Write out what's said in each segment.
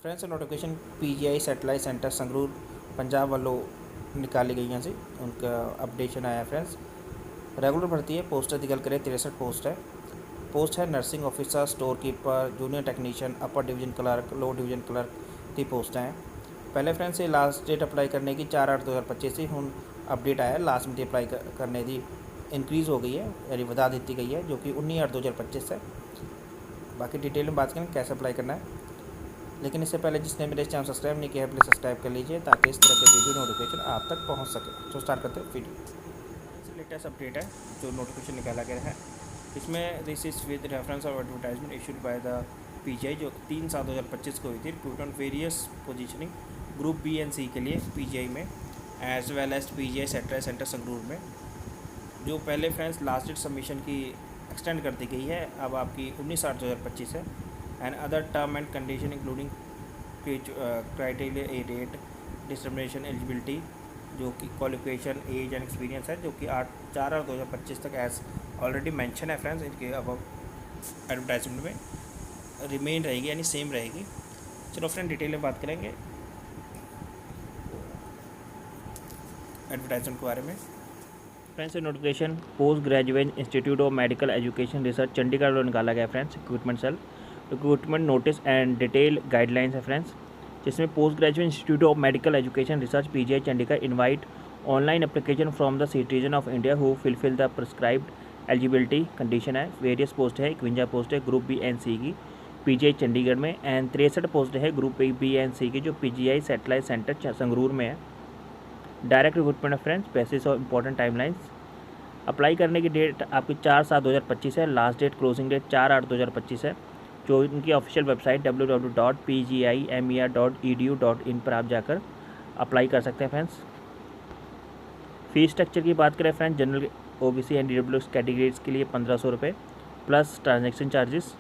Friends notification PGI satellite centre Sangrur Punjab वालों निकाली गई हैं जी उनका अपडेशन आया फ्रेंड्स। रेगुलर भर्ती है। पोस्टर की गल करें 63 पोस्ट है nursing officer, store keeper, junior technician, अपर division clerk, lower division clerk की पोस्ट हैं। पहले फ्रेंड्स ये लास्ट डेट अप्लाई करने की 4/8/2025 से हूँ अपडेट आया लास्ट मिनट अप्लाई करने की इंक्रीज़ हो गई है यानी बढ़ा दी गई है जो कि 19/8/2025 है। बाकी डिटेल में बात करें कैसे अप्लाई करना है, लेकिन इससे पहले जिसने मेरे चैनल सब्सक्राइब नहीं किया है प्लीज़ सब्सक्राइब कर लीजिए ताकि इस तरह के वीडियो नोटिफिकेशन आप तक पहुंच सके। तो स्टार्ट करते हैं वीडियो। लेटेस्ट अपडेट है जो नोटिफिकेशन निकाला गया है। इसमें this is with reference of advertisement issued by the PGI जो 3/7/2025 को हुई थी। Recruit on various positioning group B and C के लिए पीजीआई में as well as PGI satellite centre Sangrur में। जो पहले फ्रेंड्स लास्ट डेट सबमिशन की एक्सटेंड कर दी गई है, अब आपकी 19/8/2025 है। And other term and condition including criteria a date discrimination eligibility जो कि क्वालिफिकेशन एज एंड एक्सपीरियंस है जो कि 4/2025 तक एज ऑलरेडी मेंशन है फ्रेंड्स इनके अब एडवर्टाइजमेंट में रिमेन रहेगी यानी सेम रहेगी। चलो फ्रेंड डिटेल में बात करेंगे एडवर्टाइजमेंट के बारे में। Friends notification post graduate institute of medical education research Chandigarh में निकाला गया friends. Recruitment cell recruitment notice and detail guidelines है फ्रेंड्स, जिसमें post graduate institute of medical education research PGI Chandigarh invite online application from the citizen of India who fulfil the prescribed eligibility condition है। Various post है 51 post है group B and सी की PGI Chandigarh में and 63 post है group B and सी की जो PGI satellite centre Sangrur में है। डायरेक्ट रिक्रूटमेंट है friends basis of important timelines. Apply करने की डेट आपकी 4/7/2025 है। लास्ट डेट क्लोजिंग डेट 4/8/2025 है। जो इनकी ऑफिशियल वेबसाइट www.pgimer.edu.in पर आप जाकर अप्लाई कर सकते हैं फ्रेंड्स। फीस स्ट्रक्चर की बात करें friends, general OBC and EWS categories के लिए 1500 रुपये plus transaction charges.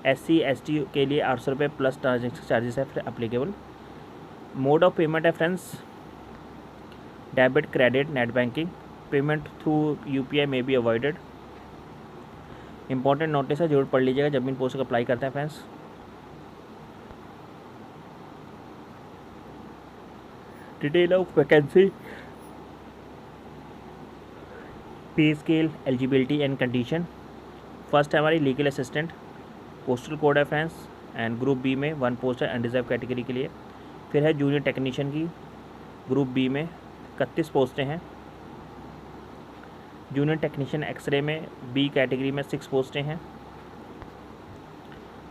SC ST के लिए 800 रुपये प्लस ट्रांजैक्शन चार्जेस है अप्लीकेबल। मोड ऑफ पेमेंट है friends debit credit net banking. Payment through UPI में बी अवॉइडेड। इंपॉर्टेंट नोटिस है जरूर पढ़ लीजिएगा जब इन पोस्ट को अप्लाई करते हैं फ्रेंड्स। डिटेल ऑफ वैकेंसी, पे scale, eligibility and condition. First है हमारी लीगल असिस्टेंट, पोस्टल कोड है फ्रेंड्स एंड ग्रुप बी में 1 पोस्ट है अनरिजर्व कैटेगरी के लिए। फिर है जूनियर टेक्नीशियन की ग्रुप बी में 31 पोस्टें हैं। जूनियर टेक्नीशियन एक्सरे में बी कैटेगरी में 6 पोस्टें हैं।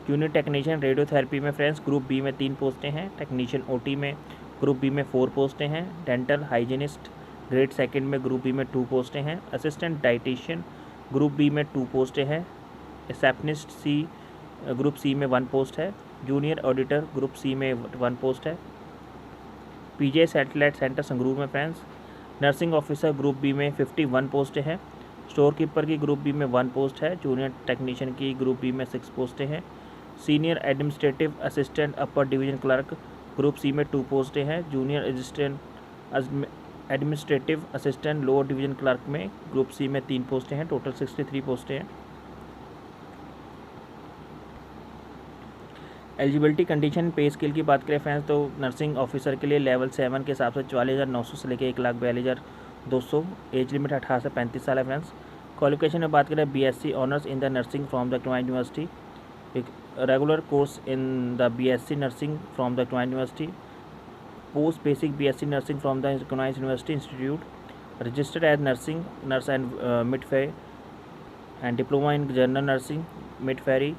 जूनियर टेक्नीशियन रेडियोथेरेपी में फ्रेंड्स ग्रुप बी में 3 पोस्टें हैं। टेक्नीशियन OT में ग्रुप बी में 4 पोस्टें हैं। डेंटल हाइजीनिस्ट ग्रेड सेकंड में ग्रुप बी में 2 पोस्टें हैं। असिस्टेंट डाइटिशियन ग्रुप बी में 2 पोस्टें हैं। रिसेप्शनिस्ट सी ग्रुप सी में 1 पोस्ट है। जूनियर ऑडिटर ग्रुप सी में 1 पोस्ट है। पीजीआई सैटेलाइट सेंटर संगरूर में friends nursing officer group B में 51 पोस्टें हैं। स्टोर कीपर की ग्रुप बी में 1 पोस्ट है। जूनियर टेक्नीशियन की ग्रुप बी में 6 पोस्टें हैं। Senior administrative assistant upper division clerk group C में 2 पोस्टें हैं। Junior assistant administrative assistant lower division clerk में ग्रुप सी में 3 पोस्टें हैं। टोटल 63 पोस्टें हैं। एलिजिबिलिटी कंडीशन पे स्केल की बात करें फ्रेंड्स तो नर्सिंग ऑफिसर के लिए लेवल 7 के हिसाब से 44,900 से लेकर 1,42,200। एज लिमिट 18 से 35 साल है फ्रेंड्स। क्वालिफिकेशन में बात करें BSc honours in the nursing from the quine university, एक regular course in the BSc nursing from the quine university, post basic BSc nursing from the quine university institute, registered as nursing nurse and midwife and diploma in general nursing midwifery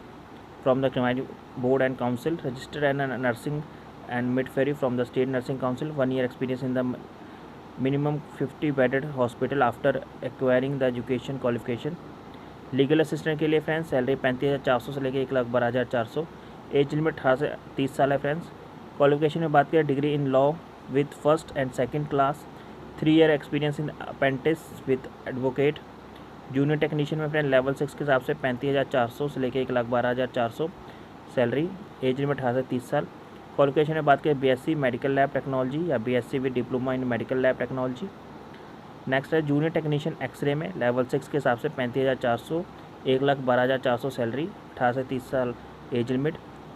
from the board and council, registered and nursing and midwifery from the state nursing council, 1 year experience in the minimum 50 bedded hospital after acquiring the education qualification। Legal assistant के लिए friends salary 35,400 से लेकर 1,12,400। Age limit 18 से 30 साल है friends. Qualification में बात करें degree in law with first and second class, 3 year experience in apprentice with advocate. Junior technician में फ्रेंड लेवल 6 के हिसाब से 35,400 से लेकर 1,12,400 सैलरी। एज लिमिट 18 से 30 साल। क्वालिफिकेशन में बात करें BSc मेडिकल लैब टेक्नोलॉजी या BSc with diploma in medical lab technology. Next है जूनियर टेक्नीशियन एक्सरे में लेवल 6 के हिसाब से 35,400, 1,12,400 सैलरी, 18 से 30 साल एज लिमिट।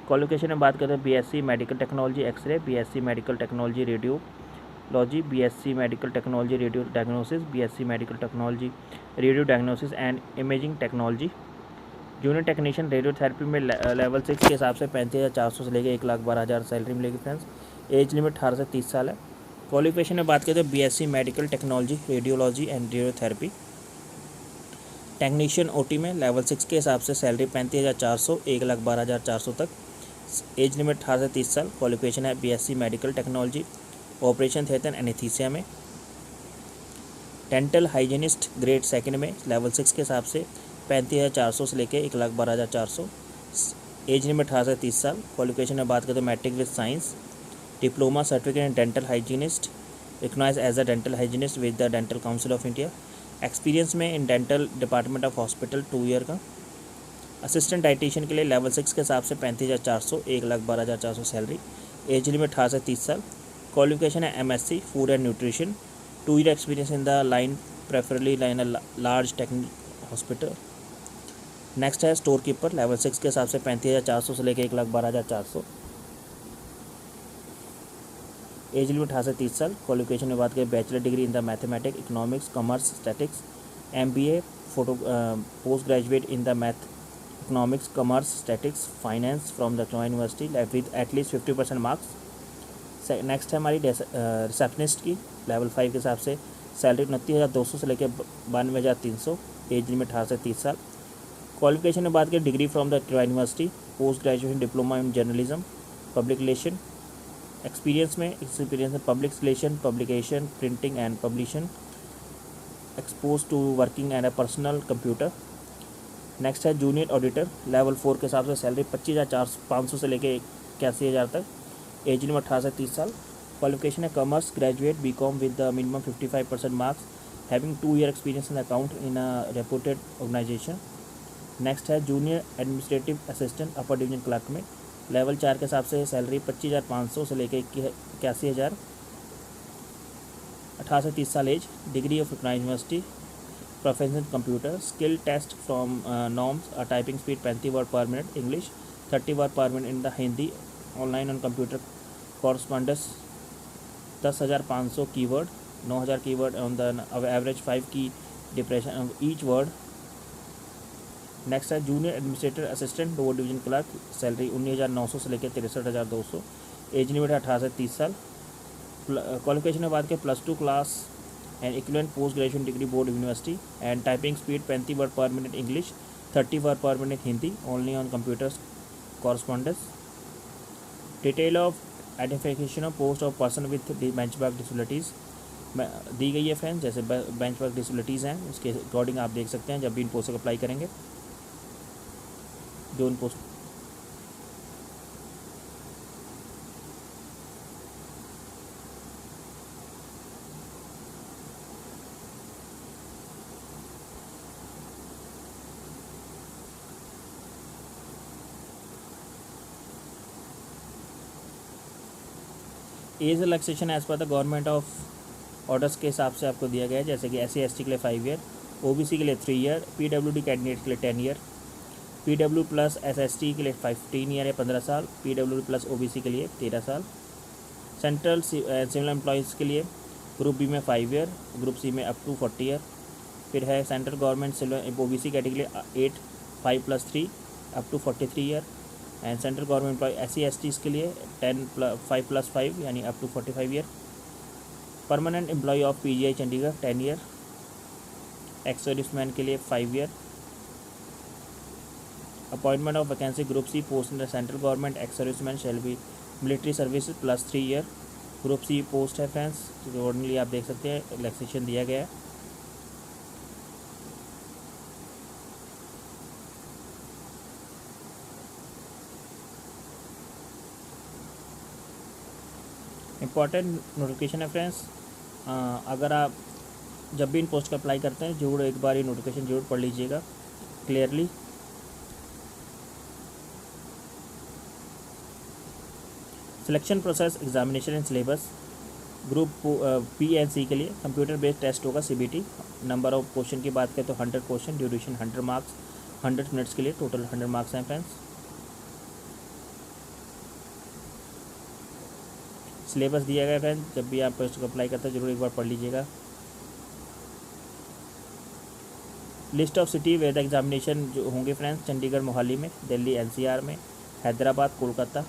क्वालिफिकेशन में बात करते हैं BSc medical technology x-ray, BSc medical technology radiology, BSc medical technology radio diagnosis, BSc medical technology radio diagnosis and imaging technology. Junior technician radiotherapy में लेवल 6 के हिसाब से 35,400 से लेकर 1,12,000 सैलरी मिलेगी फ्रेंड्स। एज लिमिट 18 से 30 साल है। क्वालिफिकेशन में बात करते हैं BSc medical technology radiology and radiotherapy technician OT में लेवल 6 के हिसाब से सैलरी 35,400 1,12,400 तक। एज लिमिट 18 से 30 साल। क्वालिफिकेशन है BSc medical technology operation theatre anaesthesia में। डेंटल हाइजीनिस्ट ग्रेड सेकंड में लेवल 6 के हिसाब से 35,400 से लेकर 1,12,400। एज लिमिट 18 से 30 साल। क्वालिफिकेशन में बात करते हैं matric with science, diploma certificate in dental hygienist recognise as a dental hygienist with the dental council of India. Experience में in dental department of hospital 2 year का। असिस्टेंट डाइटिशियन के लिए लेवल 6 के हिसाब से 35,400 1,12,400 सैलरी। एज लिमिट 18 से 30 साल। Qualification है MSc food and nutrition, 2 year experience in the line preferably line large technique hospital. Next है स्टोर कीपर, लेवल 6 के हिसाब से 35,400 से लेकर 1,12,400। एज लिमिट 18 से 30 साल। क्वालिफिकेशन में बात करें bachelor degree in the mathematics economics commerce statics, MBA post graduate in the math economics commerce statics finance from the joint university with at least 50% marks. Next है हमारी रिसेप्शनिस्ट की, लेवल 5 के हिसाब से सैलरी 29,200 से लेकर 92,300। एज लिमिट 18 से 30 साल। क्वालिफिकेशन में बात करें degree from the joint university, post graduation diploma in journalism public relation. Experience में public relation publication printing and publication, expose to working and a personal computer. Next है junior auditor, level 4 के हिसाब से salary 25,500 से लेकर 81,000 तक। Age limit 18 से 30 साल। क्वालिफिकेशन है commerce graduate BCom with the minimum 55% marks, having 2 year experience in account in a reputed organisation. Next है junior administrative assistant upper division clerk में, लेवल 4 के हिसाब से सैलरी 25,500 से लेकर 81,000। 18 से 30 साल age. Degree of recognised university, professional computer skill test from norms, typing speed 35 word per minute English, 30 word per minute in the Hindi, online on computer correspondence 10,500 keyword, 9,000 keyword on the average 5 key depression of each word. Next है junior administrator assistant lower division clerk, salary 19,900 से लेकर 63,200। Age limit है 18 से 30 साल। Qualification में बात करें +2 class and equivalent post graduation degree board university and typing speed 35 word per minute English, 30 word per minute Hindi, only on computers correspondence. Detail of identification of post of person with benchmark disabilities दी गई है friends. जैसे benchmark disabilities हैं उसके according आप देख सकते हैं जब भी इन पोस्ट को अप्लाई करेंगे जो इन post. Age relaxation as per the government of orders के हिसाब से आपको दिया गया है, जैसे कि SC/ST के लिए 5 ईयर, OBC के लिए 3 ईयर, PWD कैंडिडेट के लिए 10 ईयर, PW प्लस SST के लिए 15 ईयर या 15 साल, PW प्लस OBC के लिए 13 साल। सेंट्रल सिविल एम्प्लॉयज़ के लिए ग्रुप बी में 5 ईयर, ग्रुप सी में अप टू 40 ईयर। फिर है central government OBC category 8 5 + 3 up to 43 year and central government employ SC/ST के लिए 5 + 5 यानी up to 45 year. Permanent employ of PGI Chandigarh 10 year, ex serviceman के लिए 5 year. Appointment of vacancy group C post in the central government ex serviceman shall be military service +3 year. Group C post है friends, accordingly आप देख सकते हैं relaxation दिया गया है। इम्पॉर्टेंट नोटिफिकेशन है फ्रेंड्स, अगर आप जब भी इन पोस्ट का अप्लाई करते हैं जरूर एक बार ये नोटिफिकेशन जरूर पढ़ लीजिएगा clearly. Selection process examination and syllabus group B and C के लिए कंप्यूटर बेस्ड टेस्ट होगा CBT। नंबर ऑफ क्वेश्चन की बात करें तो 100 क्वेश्चन, ड्यूरेशन 100 मार्क्स, 100 मिनट्स के लिए टोटल 100 मार्क्स हैं फ्रेंड्स। सिलेबस दिया गया फ्रेंड्स, जब भी आप पोस्ट को अप्लाई करते हैं जरूर एक बार पढ़ लीजिएगा। List of city where the examination जो होंगे फ्रेंड्स, चंडीगढ़ मोहाली में, दिल्ली एनसीआर में, Hyderabad, Kolkata.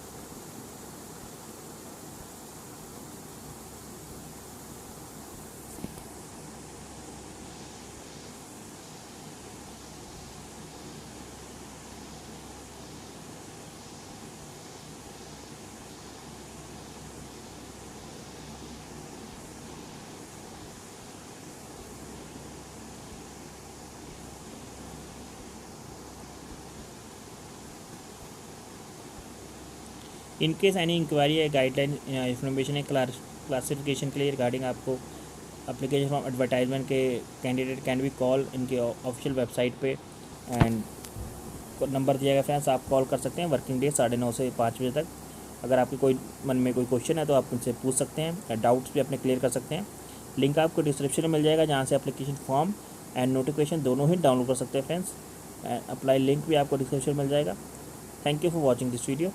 In case any inquiry है, गाइडलाइन इन्फॉर्मेशन है क्लासिफिकेशन के लिए रिगार्डिंग आपको एप्लीकेशन फॉर्म एडवर्टाइजमेंट के कैंडिडेट कैन बी कॉल इनके ऑफिशियल वेबसाइट पे, एंड नंबर दिया गया फ्रेंड्स, आप कॉल कर सकते हैं वर्किंग डे 9:30 से 5 बजे तक। अगर आपके कोई मन में कोई क्वेश्चन है तो आप उनसे पूछ सकते हैं, डाउट्स भी अपने क्लियर कर सकते हैं। लिंक आपको डिस्क्रिप्शन में मिल जाएगा, जहाँ से एप्लीकेशन फॉर्म एंड नोटिफिकेशन दोनों ही डाउनलोड कर सकते हैं फ्रेंड्स। अप्लाई लिंक भी आपको डिस्क्रिप्शन में मिल जाएगा। Thank you for watching this video.